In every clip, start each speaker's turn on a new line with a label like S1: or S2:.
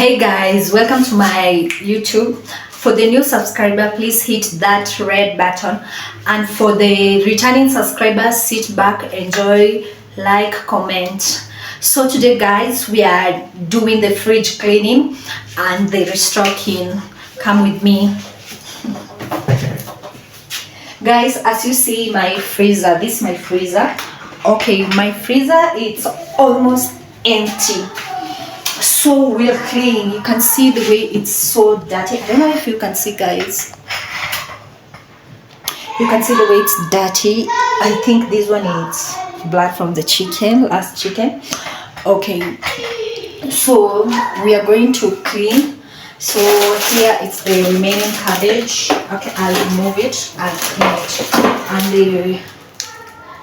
S1: Hey guys, welcome to my YouTube. For the new subscriber, please hit that red button, and for the returning subscribers, sit back, enjoy, like, comment. So today guys, we are doing the fridge cleaning and the restocking. Come with me guys. As you see my freezer, this is my freezer. Okay, my freezer, it's almost empty, so real clean. You can see the way it's so dirty. I don't know if you can see guys, you can see the way it's dirty. I think this one is blood from the chicken, last chicken. Okay, so we are going to clean. So here it's the remaining cabbage. Okay, I'll remove it, I'll clean it. And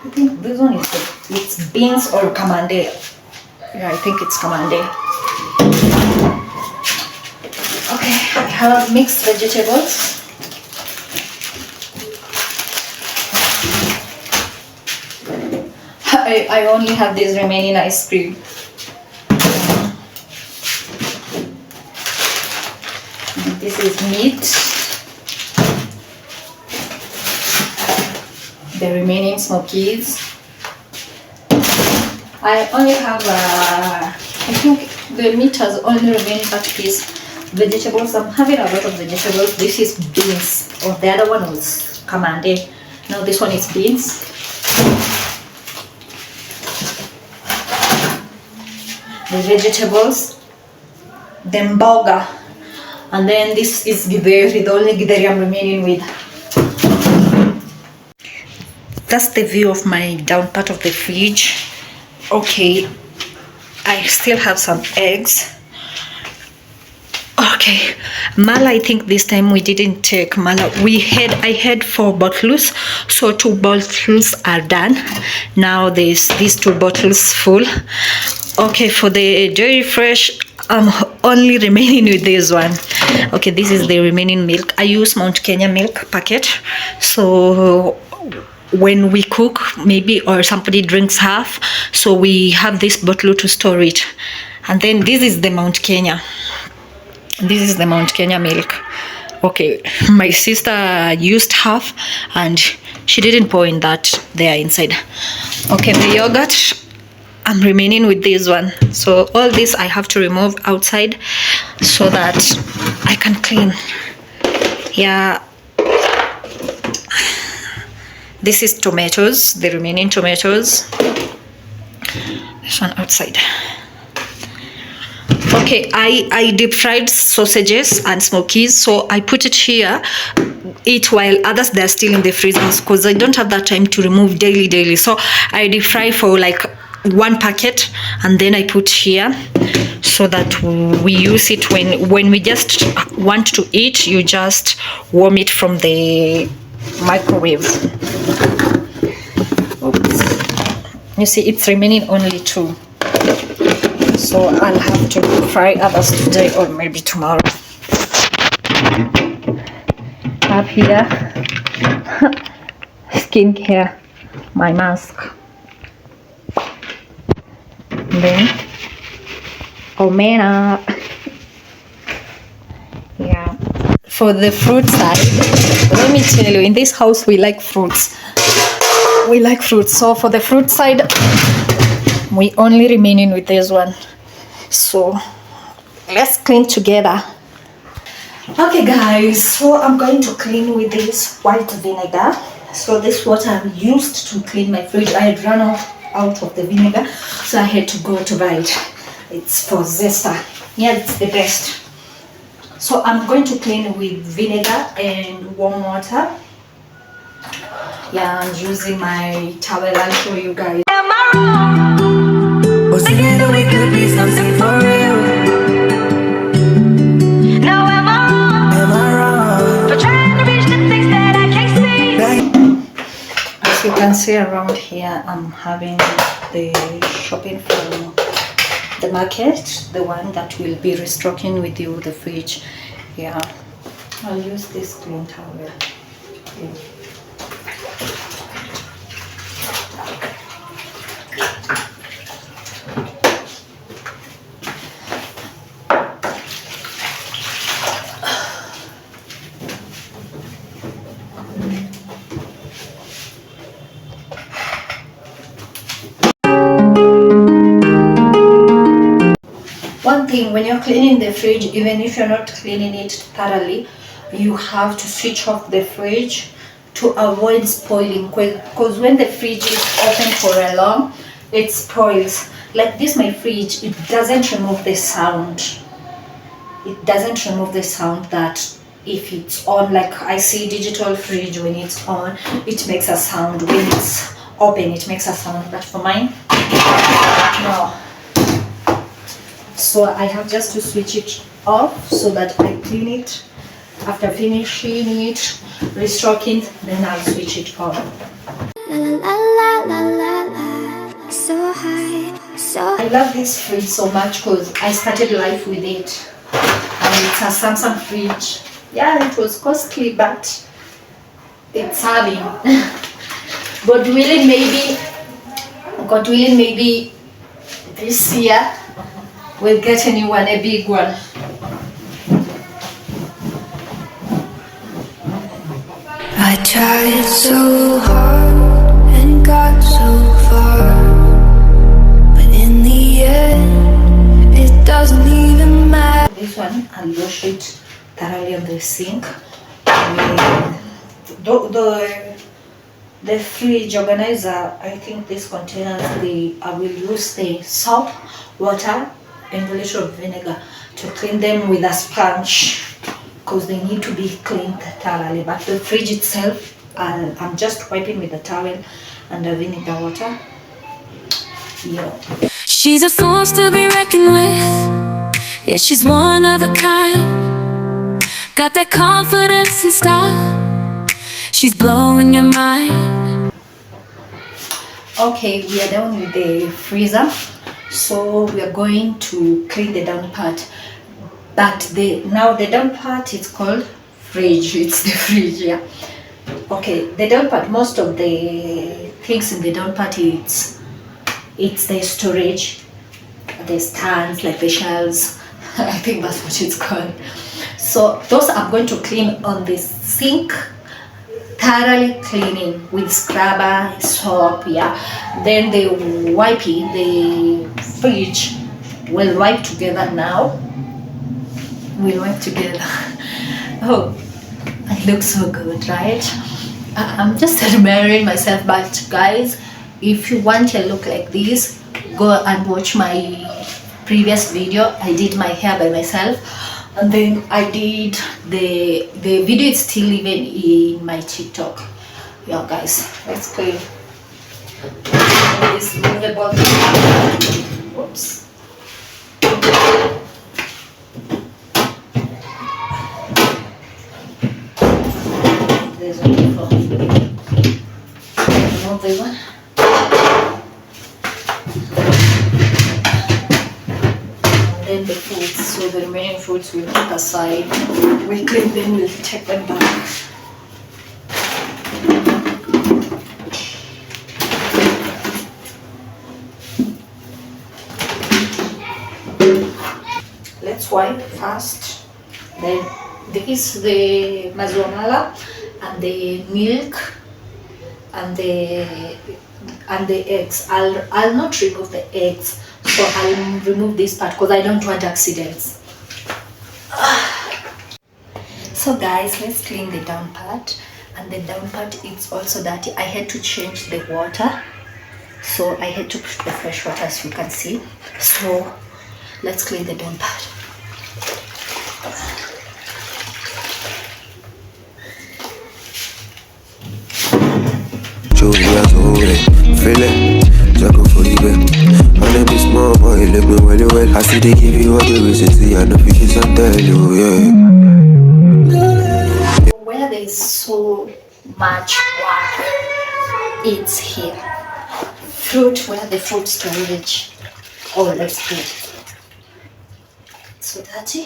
S1: I think this one is it's beans or camande. Yeah, I think it's camande. Okay, I have mixed vegetables. I only have this remaining ice cream. And this is meat. The remaining smokies. I only have I think the meat has only remained that piece. Vegetables, I'm having a lot of vegetables. This is beans, or the other one was camande. Now this one is beans. The vegetables, the mboga, and then this is githeri, the only githeri I'm remaining with. That's the view of my down part of the fridge. Okay, I still have some eggs. Okay, mala, I think this time we didn't take mala. I had 4 bottles, so 2 bottles are done. Now there's these 2 bottles full. Okay, for the dairy fresh, I'm only remaining with this one. Okay, this is the remaining milk. I use Mount Kenya milk packet, so when we cook maybe, or somebody drinks half, so we have this bottle to store it. And then this is the Mount Kenya. This is the Mount Kenya milk. Okay, my sister used half and she didn't pour in that there inside. Okay, the yogurt, I'm remaining with this one. So all this I have to remove outside so that I can clean. Yeah, this is tomatoes, the remaining tomatoes. This one outside. Okay, I deep fried sausages and smokies, so I put it here, eat while others they're still in the freezer, because I don't have that time to remove daily. So I deep fry for like 1 packet, and then I put here so that we use it when we just want to eat. You just warm it from the microwave. Oops. You see, it's remaining only 2. So I'll have to fry others today or maybe tomorrow. Up here, skincare, my mask. And then omena. Yeah. For the fruit side, let me tell you, in this house we like fruits. We like fruits. So for the fruit side, we only remaining with this one. So let's clean together. Okay guys, so I'm going to clean with this white vinegar. So this water I used to clean my fridge. I had run out of the vinegar, so I had to go to buy it. It's for zesta. Yeah, it's the best. So I'm going to clean with vinegar and warm water. Yeah, I'm using my towel. I'll show you guys. Am I wrong? Together we could be something for real. Now am I wrong? Am I wrong? For trying to reach the things that I can't see. As you can see around here, I'm having the shopping from the market, the one that will be restocking with you the fridge. Yeah, I'll use this clean towel. Okay. One thing, when you're cleaning the fridge, even if you're not cleaning it thoroughly, you have to switch off the fridge to avoid spoiling, because when the fridge is open for a long, it spoils. Like this, my fridge, it doesn't remove the sound. It doesn't remove the sound that if it's on. Like I see digital fridge, when it's on, it makes a sound. When it's open, it makes a sound. But for mine, no. So I have just to switch it off so that I clean it. After finishing it, restocking, then I'll switch it on. So high, so I love this fridge so much because I started life with it. And it's a Samsung fridge. Yeah, it was costly, but it's having. God willing, maybe this year we'll get a new one, a big one.
S2: I tried so hard and got so far, but in the end, it doesn't even matter.
S1: This one, I'll wash it thoroughly on the sink. The fridge organizer, I think these containers, I will use the salt, water, and a little vinegar to clean them with a sponge, because they need to be cleaned thoroughly. But the fridge itself, I'm just wiping with a towel and the vinegar water. Yeah.
S2: She's a force to be reckoned with. Yeah, she's one of a kind. Got that confidence and style. She's blowing your mind.
S1: Okay, we are done with the freezer, so we are going to clean the down part. But now the down part is called fridge. It's the fridge, yeah. Okay, the down part, most of the things in the down part, it's the storage, the stands, like the shelves. I think that's what it's called. So those I'm going to clean on the sink, thoroughly cleaning with scrubber, soap, yeah. Then the wiping, the fridge, will wipe together now. We'll wipe together. Oh, it looks so good, right? I'm just admiring myself. But guys, if you want a look like this, go and watch my previous video. I did my hair by myself, and then I did the video is still even in my TikTok. Yeah guys, let's clean this movable. Oops. There's only for remove this one. Then the fruits, so the remaining fruits we'll put aside. We'll clean them, we'll take them back. Let's wipe first. Then this is the mazzonala and the milk and the eggs. I'll not remove the eggs, so I'll remove this part because I don't want accidents. So guys, let's clean the down part. And the down part is also dirty. I had to change the water, so I had to put the fresh water, as you can see. So let's clean the down part.
S3: Julia told it, feel it, Jaco for you, my name is small boy, let me well. I see they give you all the reasons, I know if you can tell you, yeah.
S1: Where there is so much water, it's here. Fruit, where the fruit storage. Oh, let's put it. So dirty.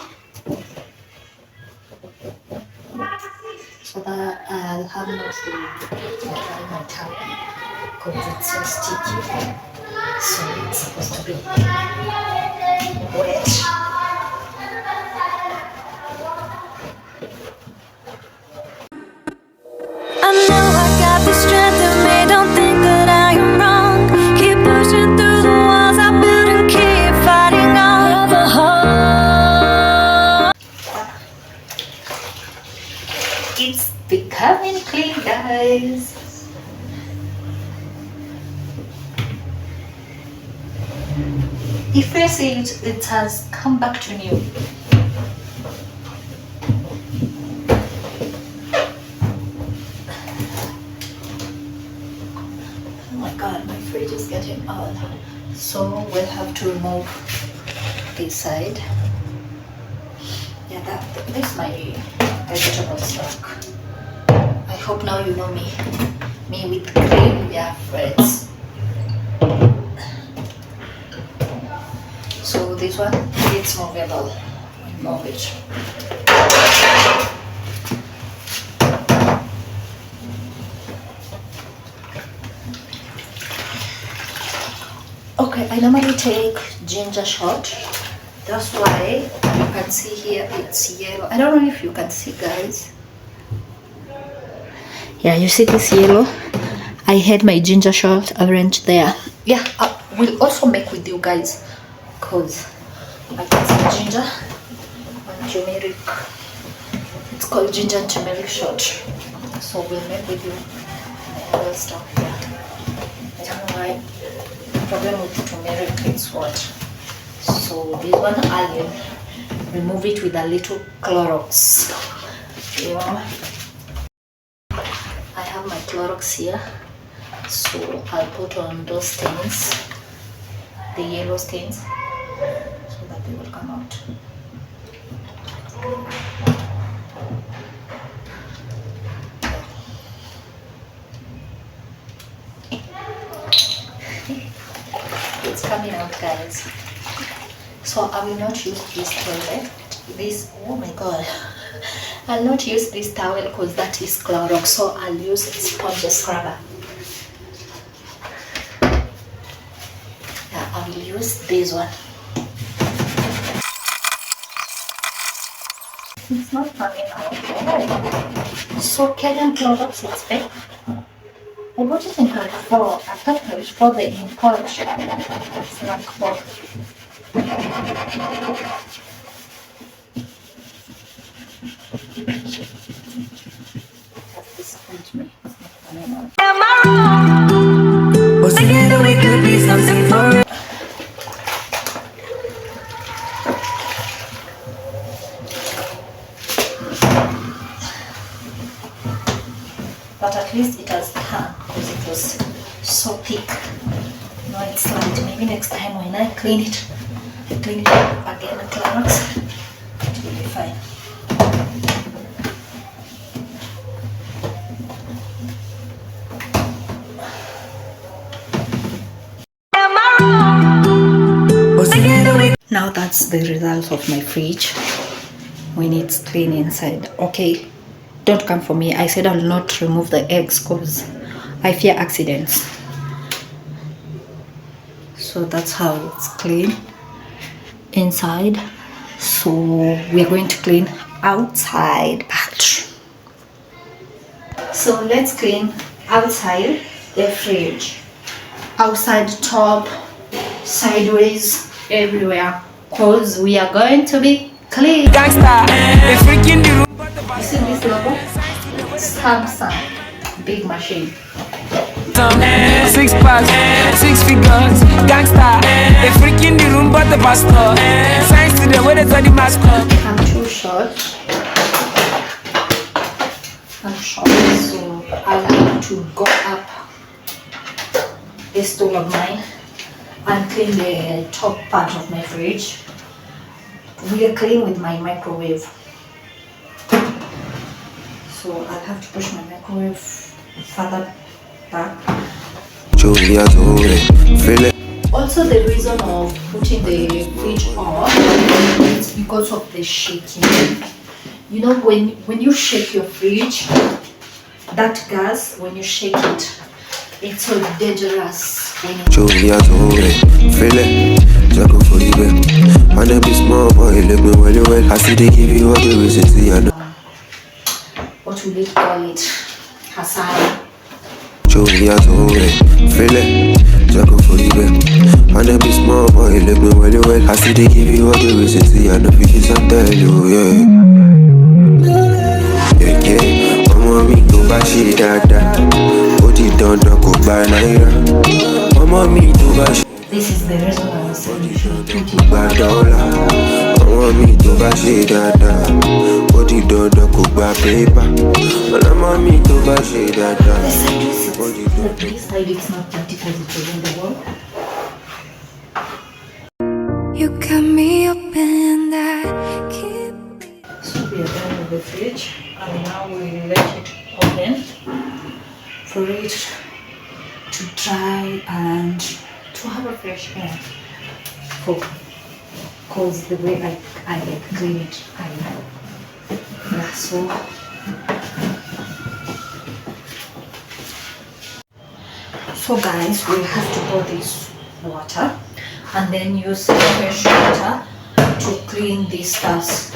S1: So that I'll have enough to dry my towel because it's so sticky. So it's supposed to be wet.
S2: I know I got the strength in me, don't think that I am wrong. Keep pushing through the walls I built and keep fighting on. You're the heart
S1: guys. If I see it, it has come back to new. Oh my god, my fridge is getting old. So we'll have to remove this side. Yeah, this is my vegetable stock. I hope now you know me. Me with cream, yeah, friends. So this one, it's movable. Move it. Okay, I normally take ginger shot. That's why you can see here it's yellow. I don't know if you can see, guys. Yeah, you see this yellow? I had my ginger shot arranged there. Yeah, I will also make with you guys, because I got some ginger and turmeric. It's called ginger and turmeric shot. So we'll make with you the other stuff here. I don't know why. The problem with turmeric is what? So this one I'll remove it with a little Clorox. Yeah. I have my Clorox here, so I'll put on those stains, the yellow stains, so that they will come out. It's coming out, guys. So I will not use this toilet. Oh my god. I'll not use this towel because that is Clorox. So I'll use a sponge scrubber. Yeah, I will use this one. It's not coming out. So Kenyan Clorox is fake. I bought it in Carrefour. I thought Carrefour they import. It's not for. That disappoints me. It's not coming out.
S2: Am I wrong? Was together we could be something for it.
S1: But at least it has come because it was so thick. Now it's light. Maybe next time when I clean it up again with Clorox, it will be fine.
S2: Am I wrong? Was together we.
S1: Now that's the result of my fridge when it's clean inside. Okay, don't come for me. I said I'll not remove the eggs because I fear accidents. So that's how it's clean inside. So we're going to clean outside part. So let's clean outside the fridge. Outside, top, sideways, everywhere, because we are going to be clean.
S2: Gangsta, they freaking the room.
S1: You see this logo? Samsung, big machine.
S2: 6 packs, 6 figures. Gangsta, they freaking the room but the pastor. Thanks to the way they tell the mascot.
S1: I'm too short. So I need to go up this stool of mine and clean the top part of my fridge. We are clean with my microwave. So I'll have to push my microwave further back.
S3: Julia told it, feel it.
S1: Also, the reason of putting the fridge on is because of the shaking. You know, when you shake your fridge, that gas, when you shake it, it's so dangerous.
S3: Julia told it, feel it. Jago for you, babe. I never be small boy, let me well you well. I see they give you all the reasons, I know.
S1: What will they call it? Hasara.
S3: Julia told it, feel it. Jago for you, babe. I never be small boy, let me well you well. I see they give you all the reasons, I know. Because I tell you, yeah. Yeah, yeah. I'm on me, go. bá ṣe dáadáa, ó di dandan kò gba náírà. Ọmọ mi tó bá ṣe
S1: This is the reason why I was saying you should put
S3: kò
S1: it.
S3: gba dọ́là. Ọmọ mi tó bá ṣe dáadáa, ó di dandan kò gba pépà. Ọmọ mi tó bá ṣe dáadáa, ó di dandan.
S1: This side it's not dirty because it was on the wall.
S2: You got me open that keep.
S1: So we are done with the fridge, and now we let it open for it to dry and to have a fresh air. Because the way I clean it, yeah, so guys, we have to pour this water and then use fresh water to clean these stuffs,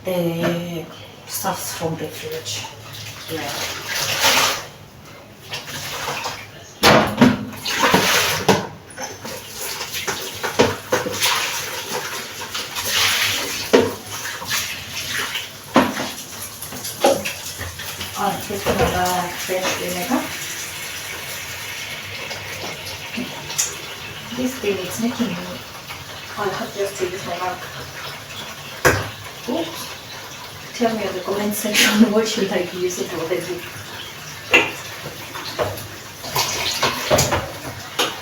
S1: the stuffs from the fridge. Yeah. I'll put another fresh vinegar. This thing is making me. I'll have just to use my mug. Oops. Tell me in the comment section what should I use it for this week.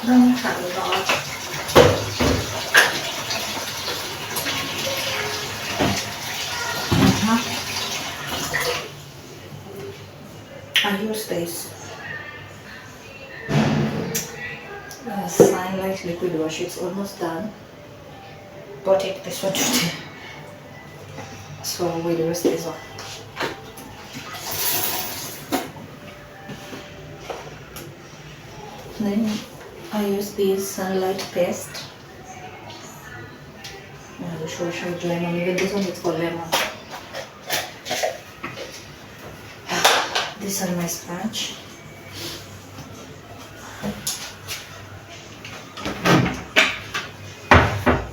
S1: Don't have a lot. I use this Sunlight liquid wash. It's almost done. Bought it this one today, so we'll use this one. Then I use this sunlight paste. I will show lemon. Even this one is for lemon. This is my sponge.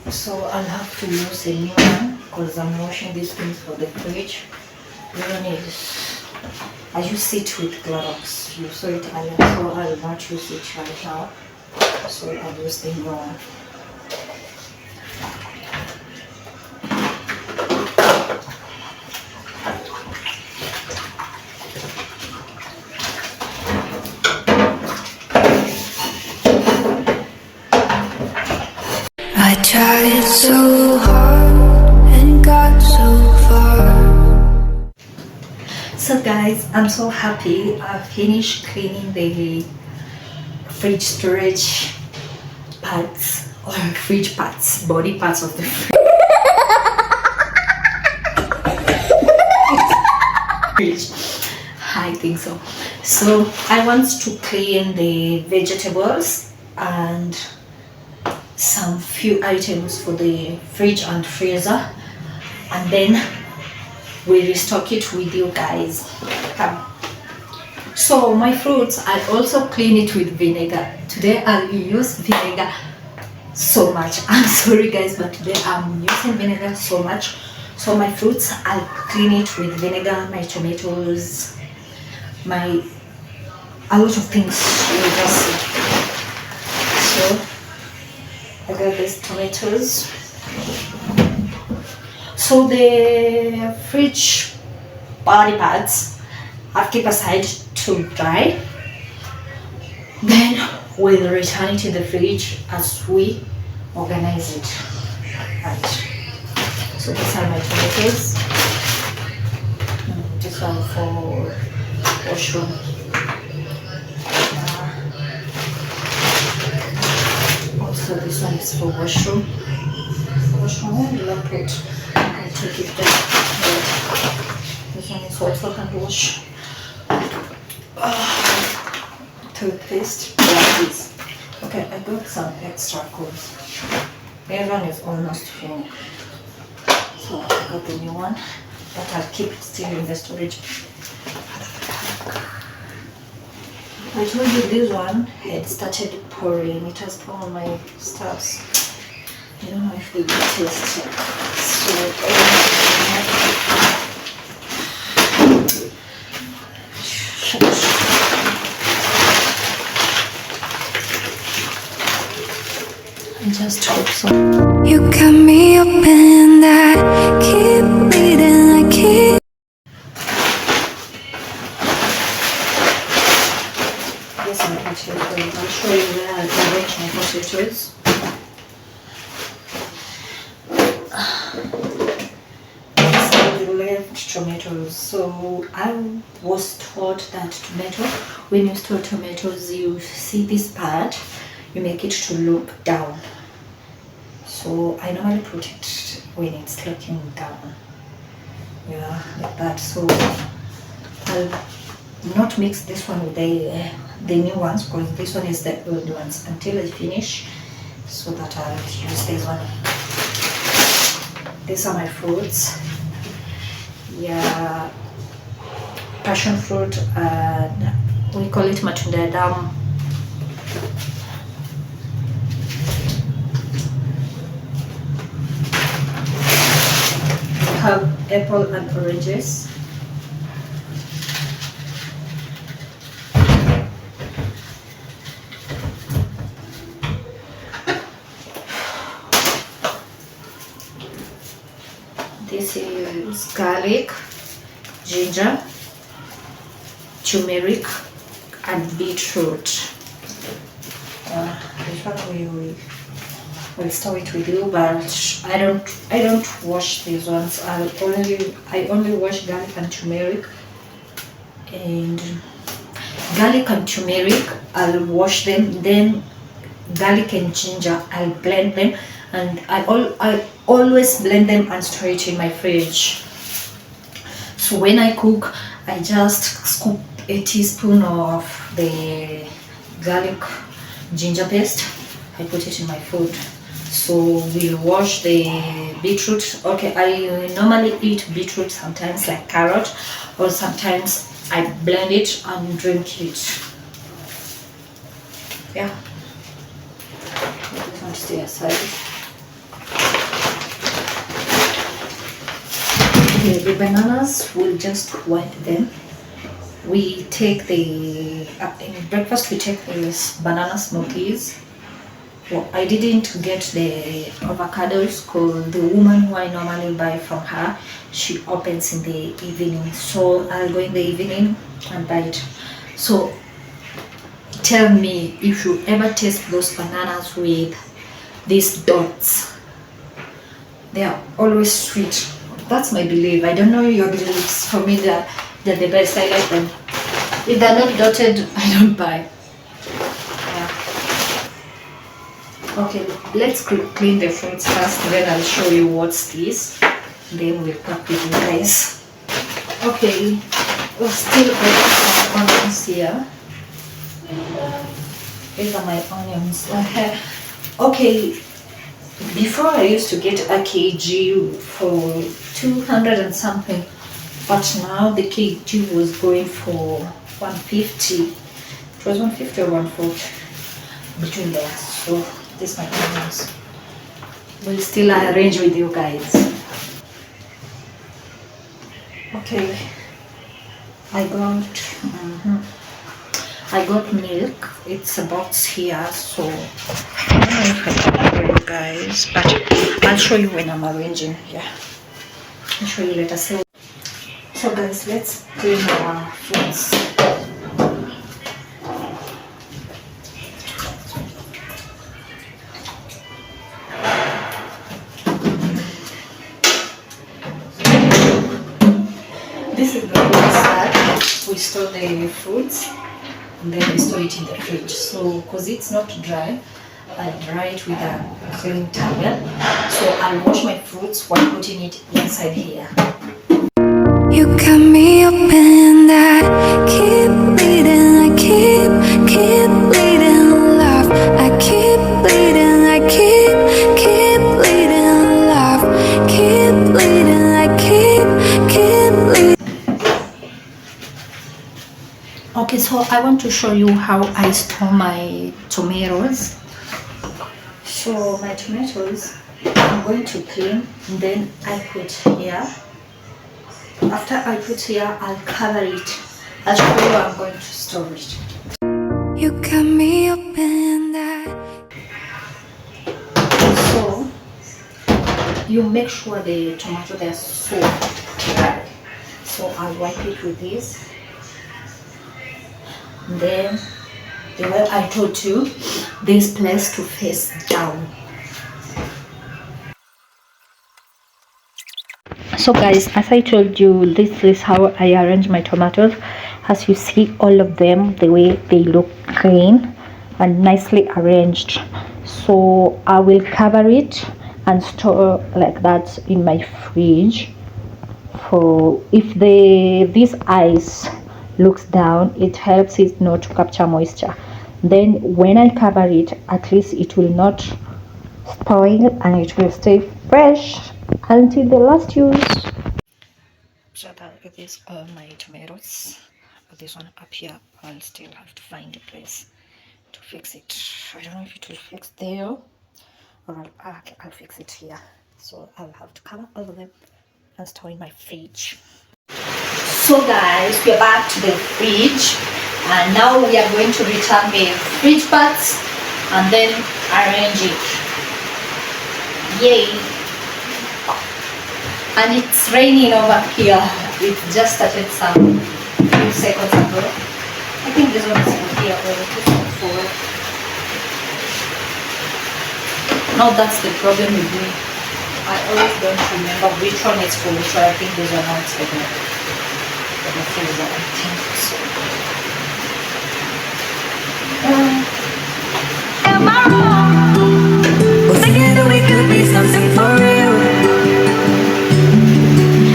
S1: So I'll have to use a new one because I'm washing these things for the fridge. You don't need this. I use it with Clorox. You saw it earlier, so I'll not use it right now. So I'll use the new one.
S2: I tried so hard and got so far.
S1: So guys, I'm so happy I finished cleaning the fridge storage parts or fridge parts, body parts of the fridge. I think so. So I want to clean the vegetables and some few items for the fridge and freezer, and then we restock it with you guys. Come. So my fruits, I also clean it with vinegar. Today I'll use vinegar so much. I'm sorry guys, but today I'm using vinegar so much. So my fruits, I'll clean it with vinegar. My tomatoes, a lot of things. You just see. So I got these tomatoes. So the fridge body parts I've kept aside to dry. Then we'll return it to the fridge as we organize it. Right. So these are my tomatoes. This one for washroom. Also this one is for washroom. I love it. I took it there. This one is also hand wash. Toothpaste. Yeah, this. Okay, I got some extra clothes. This one is almost finished. So I got the new one, but I'll keep it still in the storage. I told you this one had started pouring. It has poured my stuffs. I don't know if we will taste it. So so.
S2: You got me open, I keep bleeding, I keep.
S1: Yes, my potatoes. I'll show you where I arrange my potatoes. The left tomatoes. So I was taught that when you store tomatoes, you see this part, you make it to look down. So I normally put it when it's looking down. Yeah, like that. So I'll not mix this one with the new ones, because this one is the old ones, until I finish, so that I'll use this one. These are my fruits. Yeah, passion fruit, and we call it matunda ya damu. We have apple and oranges. This is garlic, ginger, turmeric, and beetroot. This one we'll store it with you, but I don't wash these ones. I only wash garlic and turmeric. And garlic and turmeric, I'll wash them. Then garlic and ginger, I'll blend them, and I always blend them and store it in my fridge. So when I cook, I just scoop a teaspoon of the garlic ginger paste. I put it in my food. So we'll wash the beetroot. Okay, I normally eat beetroot sometimes, like carrot, or sometimes I blend it and drink it. Yeah. This one stay aside. Okay, the bananas, we'll just wipe them. We take in breakfast we take these banana smoothies. Well, I didn't get the avocados because the woman who I normally buy from her, she opens in the evening. So I'll go in the evening and buy it. So tell me if you ever taste those bananas with these dots. They are always sweet. That's my belief. I don't know your beliefs. For me, they're the best. I like them. If they're not dotted, I don't buy. Okay, let's clean the fruits first, then I'll show you what's this. Then we'll pack with you guys. Okay, we're still adding some onions here. These are my onions. Okay, before I used to get a kg for 200 and something, but now the kg was going for 150. It was 150 or 140 between there. So this is my onions. We'll still arrange with you guys. Okay, I got milk. It's a box here, so I don't know if I can show you guys, but I'll show you when I'm arranging. Yeah, I'll show you later. So guys, let's clean our fruits. This is the fruit sack. We store the fruits and then we store it in the fridge. So because it's not dry, I'll dry it with a clean towel. So I'll wash my fruits while putting it inside here.
S2: You got me open, I keep bleeding, I keep bleeding, love. I keep bleeding, I keep bleeding, love. Keep bleeding, I keep bleeding.
S1: Okay, so I want to show you how I store my tomatoes. So my tomatoes, I'm going to clean, and then I put here. After I put here, I'll cover it. I'll show you how I'm going to store it.
S2: You got me open,
S1: So you make sure the tomato they're so dry. So I'll wipe it with this. And then the way I told you, this place to face down. So guys, as I told you, this is how I arrange my tomatoes. As you see, all of them, the way they look clean and nicely arranged. So I will cover it and store like that in my fridge. For if this ice looks down, it helps it not to capture moisture. Then when I cover it, at least it will not spoil and it will stay fresh until the last use. So that is all my tomatoes. But this one up here, I'll still have to find a place to fix it. I don't know if it will fix there or I'll fix it here. So I'll have to cover all of them and store in my fridge. So guys, we're back to the fridge and now we are going to return the fridge parts and then arrange it. Yay! And it's raining over here. It just started some few seconds ago. I think this one is for here or this one forward. Now that's the problem with me. I always don't remember which one is for which one. I think this one now is for the freezer. I think so.
S2: Am I wrong? Was thinking that we could be something for real.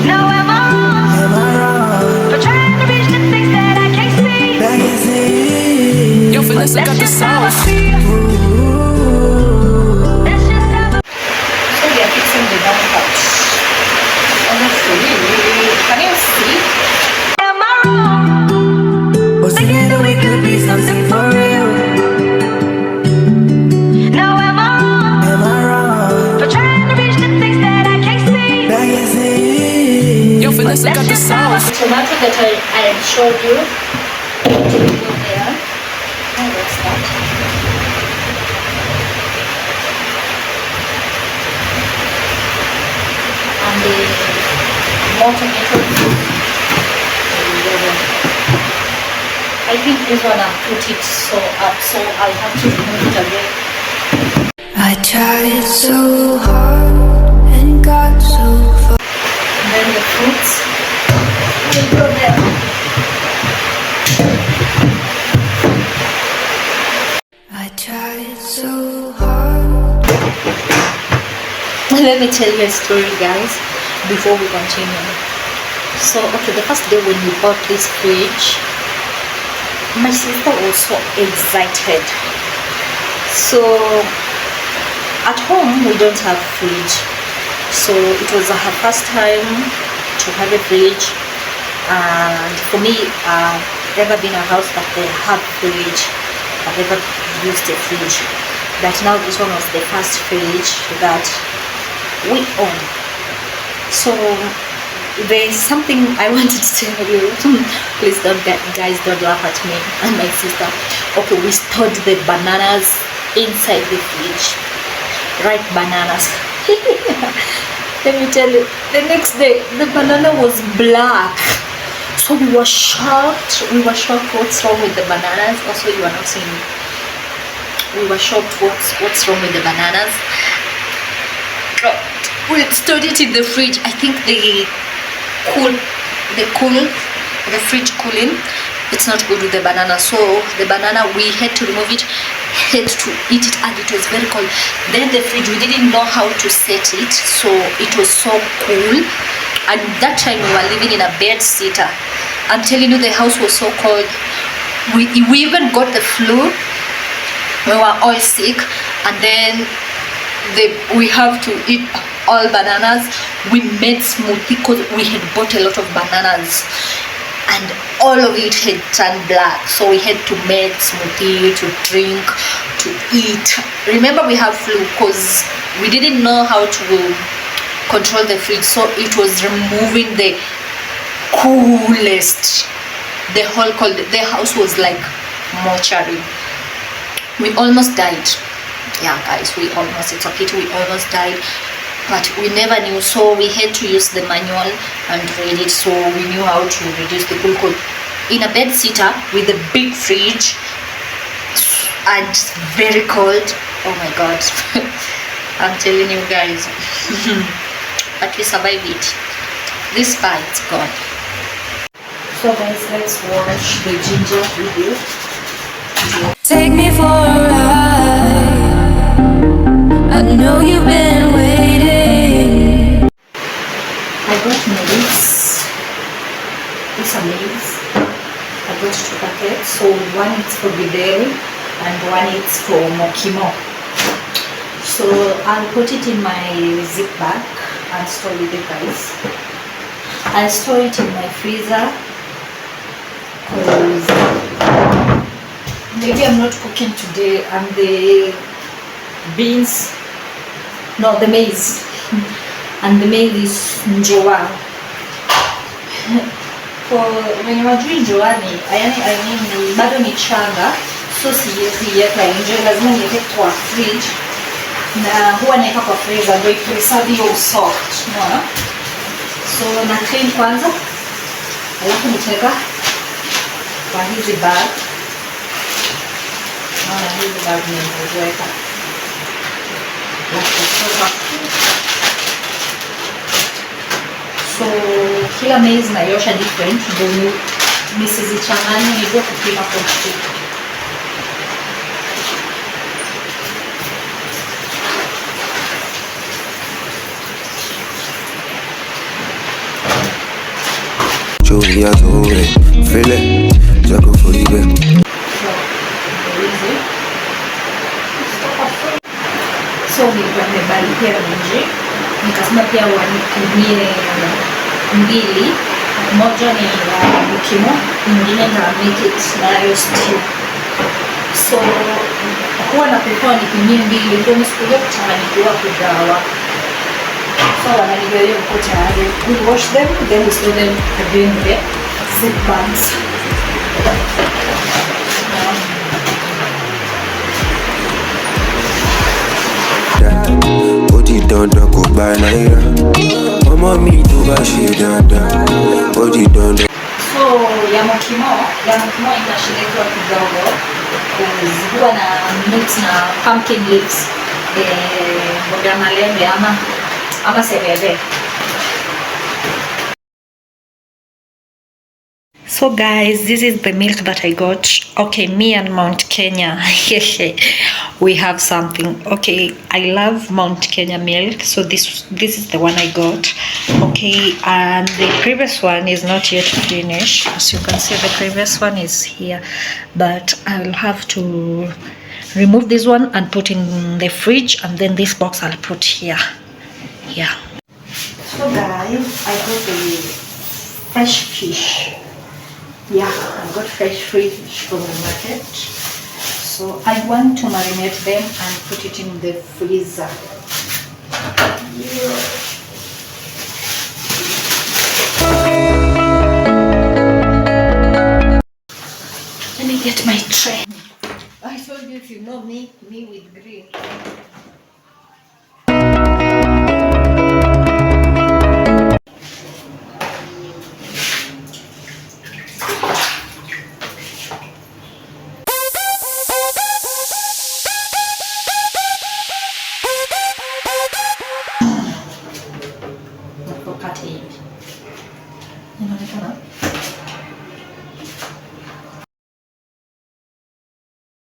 S2: Now am I wrong? For trying to reach the things that I can't see. Yo, Vanessa got the sauce. That's just how
S1: So we are fixing the down part. Honestly, can you see?
S2: am I wrong? Was thinking that we could be something for real. Now am I wrong? For trying to reach the things that I can't see. Yo, Vanessa got the sauce.
S1: The tomato that I showed you. There. Oh, what's that? And the more tomatoes. I think this one I'll put it so up, so I'll have to remove it again.
S2: I tried so hard and got so far.
S1: And then the fruits will go there.
S2: I tried so hard.
S1: Let me tell you a story, guys, before we continue. So, okay, the first day when we bought this fridge, my sister was so excited. So, at home we don't have fridge, so it was her first time to have a fridge. And for me, I've never been a house that they have fridge. I've never used a fridge, but now this one was the first fridge that we own. So there's something I wanted to tell you. Please don't, guys, don't laugh at me and my sister. Okay, we stored the bananas inside the fridge. Ripe bananas. Let me tell you, the next day the banana was black. So we were shocked. We were shocked what's wrong with the bananas. Also, you are not seeing me. We were shocked what's wrong with the bananas. We stored it in the fridge. I think the fridge cooling, it's not good with the banana. So the banana, we had to remove it, had to eat it, and it was very cold. Then the fridge, we didn't know how to set it, so it was so cool. And that time we were living in a bed sitter. I'm telling you, the house was so cold. We even got the flu. We were all sick, and then we have to eat all bananas. We made smoothie because we had bought a lot of bananas and all of it had turned black, so we had to make smoothie, to drink, to eat. Remember, we have flu because we didn't know how to control the fridge, so it was removing the coolest. The house was like mortuary. We almost died. Yeah, guys, it's okay, we almost died. but we never knew, so we had to use the manual and read it, so we knew how to reduce the cool code in a bed sitter with a big fridge and very cold. Oh my god. I'm telling you guys. But we survived it. This part's gone. So guys, let's watch the ginger video.
S2: Take me for a ride. I know you've been waiting.
S1: I got maize. It's a maize. I got two packets. So one is for Bidel and one is for Mokimo. So I'll put it in my zip bag and store with you guys. I'll store it in my freezer because maybe I'm not cooking today, and the beans, no, the maize, and the maize is njoa. For when you are doing njoani, I mean bado ni changa, so siwezi yeka nje, lazima niweke kwa fridge, na huwa naweka kwa freezer ndio ipreserve hiyo soft, unaona? So na clean kwanza, alafu nitaweka kwa hizi bag. Naona hizi bag nimeweka. So kila maize naiosha different ndio nisizichanganye, nijue kupima quantity.
S3: Julia Tore, feel it, Jaco for you.
S1: So nilikuwa nimebarikia nje, nikasema pia wanikumie mbili, moja ni ya Mokimo, nyingine na make it nayo stew. So huwa na prefer nipimie mbili, ndio nisikuja kuchanganyikiwa kugawa. So wananigawia mko tayari. We wash them, then we store them again in the zip bags.
S3: Body don't go by naira. Mama mi to ba she dada. Body don't.
S1: So ya Mokimo inashirikwa kidogo because huwa na mix na pumpkin leaves, mboga malembe ama sebebe. So guys, this is the milk that I got. Okay, me and Mount Kenya. We have something. Okay, I love Mount Kenya milk, so this is the one I got. Okay, and the previous one is not yet finished. As you can see, the previous one is here, but I'll have to remove this one and put in the fridge, and then this box I'll put here. Yeah. So guys, I got the fresh fish. Yeah, I got fresh fish from the market. So I want to marinate them and put it in the freezer. Yeah. Let me get my tray. I told you, if you know me with green.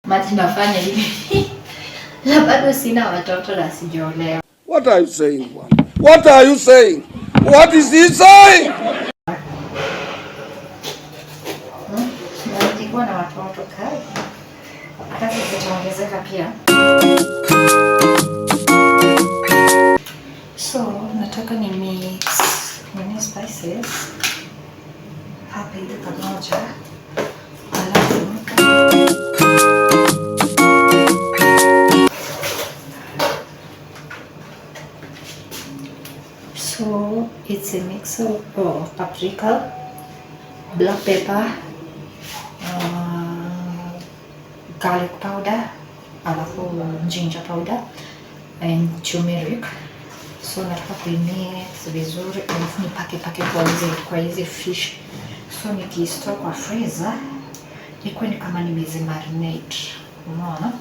S1: Mati nafanya hivi. Na bado sina watoto na sijaolewa.
S4: What are you saying? What are you saying? What is he saying?
S1: Nilikuwa na watoto kazi zitaongezeka pia. So nataka ni mix spices hapa hivi pamoja. So it's a mix of paprika, black pepper, garlic powder, alafu ginger powder and turmeric. so nataka kuimix vizuri alafu nipake kwa hizi fish, so nikistore kwa freezer ikuwe ni kama nimezi marinate, unaona.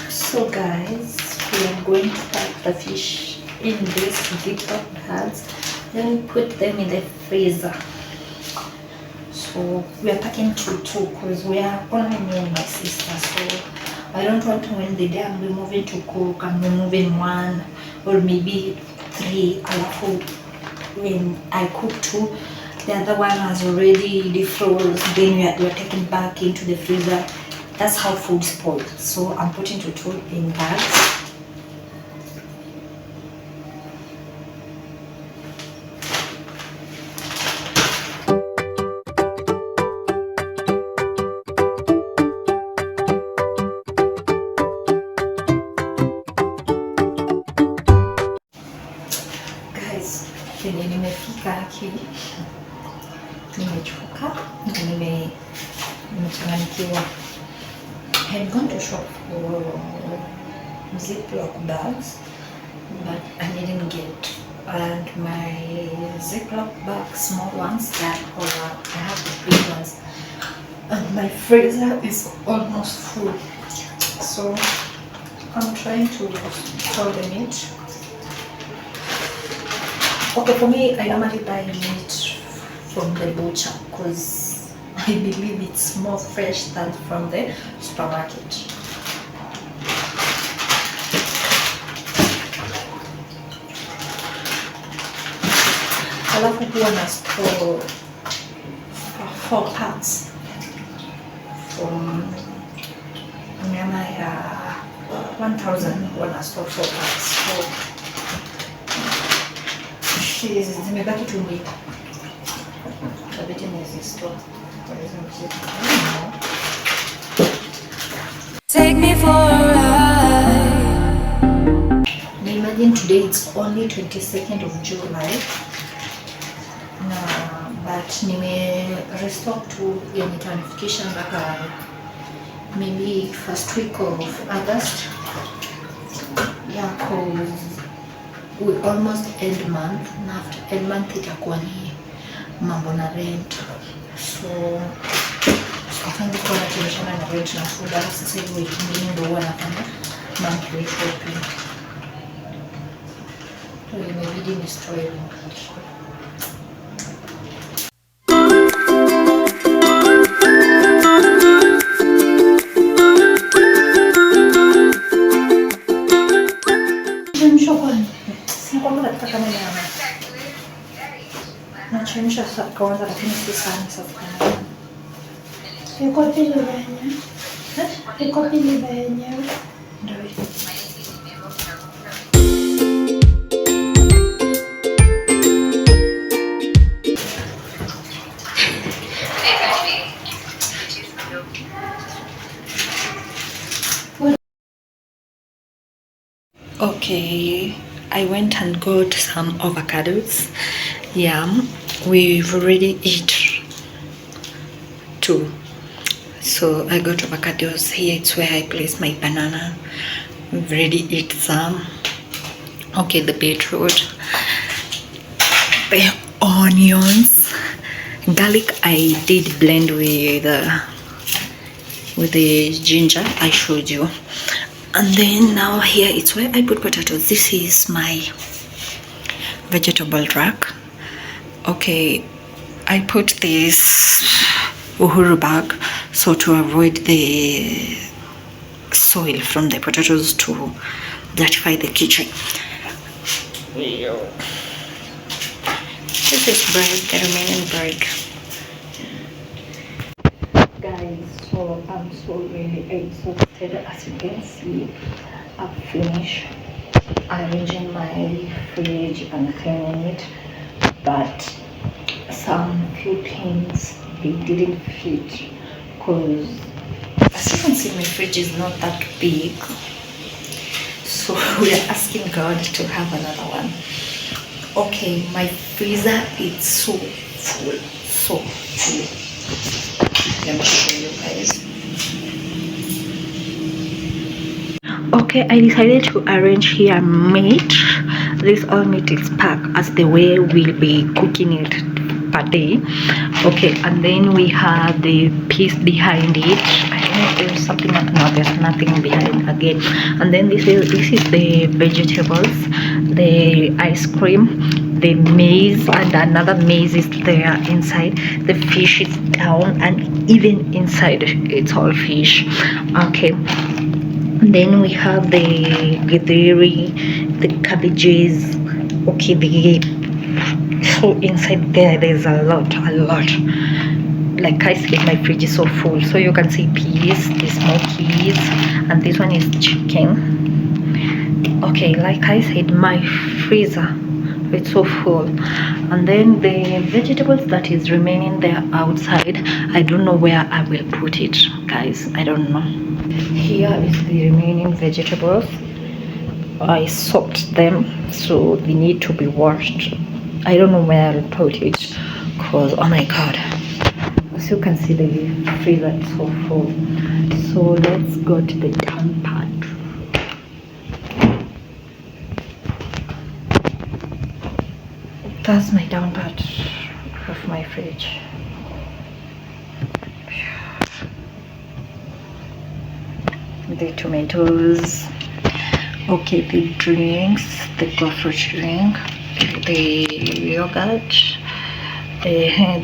S1: So guys, we are going to pack the fish in this Ziploc bags, then put them in the freezer. So we are packing two because we are only me and my sister. So I don't want when the day I'm moving to cook, I'm removing one or maybe three. Alafu when I cook two, the other one has already defrozen. Then we are taking back into the freezer. That's how food spoils. So I'm putting two in bags. Guys, penye nimefika akili nimechoka na nimechanganyikiwa. I had gone to shop for Ziploc bags, but I didn't get. And my Ziploc bags, small ones, that I have the big ones. And my freezer is almost full. So I'm trying to store the meat. Okay, for me, I normally buy meat from the butcher because I believe it's more fresh than from the supermarket. Alafu huwa na store 4 packs from nyama ya 1000, huwa na store 4 packs. So zimebaki tu mbili. Kabiti store.
S2: Take me for a ride.
S1: Imagine today it's only 22nd of July. But nime restock to yenye tanifikisha mpaka maybe first week of August. Yeah, cause we almost end month. Na after end month itakuwa ni mambo na rent. So sifangi kwa natumishana na rent na food. Sasa hivi wiki mbili ndio huwa nafanya monthly shopping. So imebidi ni store. Nachemsha kwanza lakini si sana sasa.
S5: Iko pili yenyewe. Iko pili yenyewe.
S1: Ndio. Okay, I went and got some avocados. Yeah, we've already eat 2. So I got avocados. Here it's where I place my banana. We've already eat some. Okay, the beetroot, the onions, garlic I did blend with the ginger I showed you. And then now here it's where I put potatoes. This is my vegetable rack. Okay, I put this uhuru bag so to avoid the soil from the potatoes to dirtify the kitchen. This is bread, the remaining bread. Guys, so I'm so really exhausted. As you can see, I've finished arranging my fridge and cleaning it, but some few things they didn't fit because as you can see my fridge is not that big, so we are asking God to have another one. Okay, my freezer is so full, so full. Let me show you guys. Okay, I decided to arrange here meat. This all meat is packed as the way we'll be cooking it per day. Okay, and then we have the piece behind it. I don't know if there's something. No, there's nothing behind again. And then this is the vegetables, the ice cream, the maize, and another maize is there inside. The fish is down, and even inside it's all fish. Okay. Then we have the githeri, the cabbages. Okay, so inside there's a lot. Like I said, my fridge is so full. So you can see peas, the small peas, and this one is chicken. Okay, like I said, my freezer, it's so full. And then the vegetables that is remaining there outside, I don't know where I will put it, guys. I don't know. Here is the remaining vegetables. I soaked them, so they need to be washed. I don't know where I'll put it because oh my god, as you can see the freezer is so full. So let's go to the down part. That's my down part of my fridge. The tomatoes. Okay, the drinks, the coffee drink, the yogurt.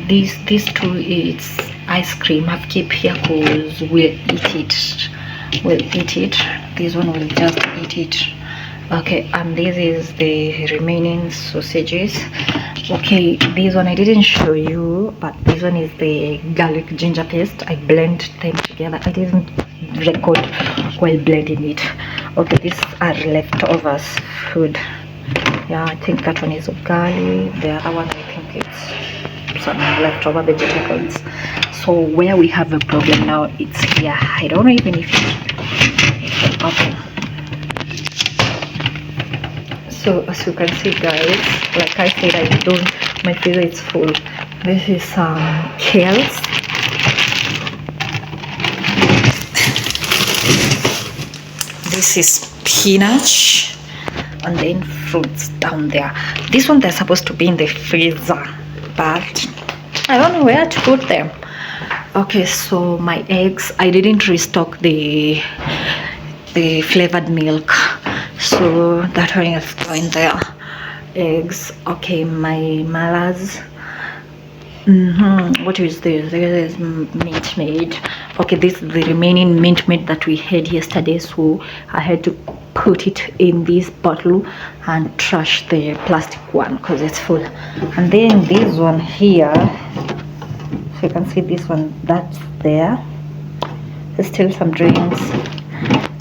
S1: These two is ice cream. I've kept here because we'll eat it. This one will just eat it. Okay, and this is the remaining sausages. Okay, this one I didn't show you, but this one is the garlic ginger paste. I blend them together. I didn't record while blending it. Okay, these are leftovers food. Yeah, I think that one is ugali. The other one I think it's some leftover vegetables. So where we have a problem now, it's here. I don't know even if it's open. So as you can see, guys, like I said, my freezer is full. This is kales. This is spinach, and then fruits down there. This one they're supposed to be in the freezer, but I don't know where to put them. Okay, so my eggs, I didn't restock the flavored milk, so that one is going there. Eggs. Okay, my malas. What is this? This is mint meat. Okay, this is the remaining mint meat that we had yesterday, so I had to put it in this bottle and trash the plastic one because it's full. And then this one here, so you can see this one, that's there. There's still some drinks.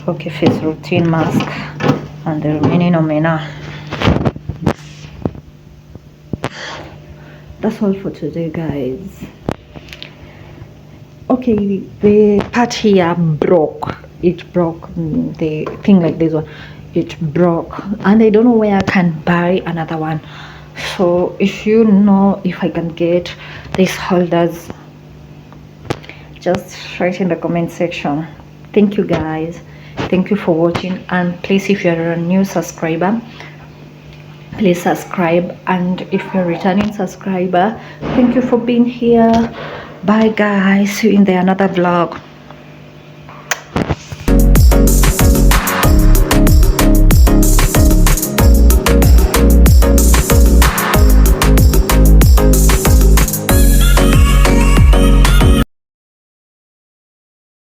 S1: Okay, face routine mask, and the remaining omena. That's all for today, guys. Okay, the part here broke. It broke. The thing like this one, it broke, and I don't know where I can buy another one. So if you know if I can get these holders, just write in the comment section. Thank you, guys. Thank you for watching, and please, if you're a new subscriber, please subscribe, and if you're a returning subscriber, thank you for being here. Bye, guys. See you in the another vlog.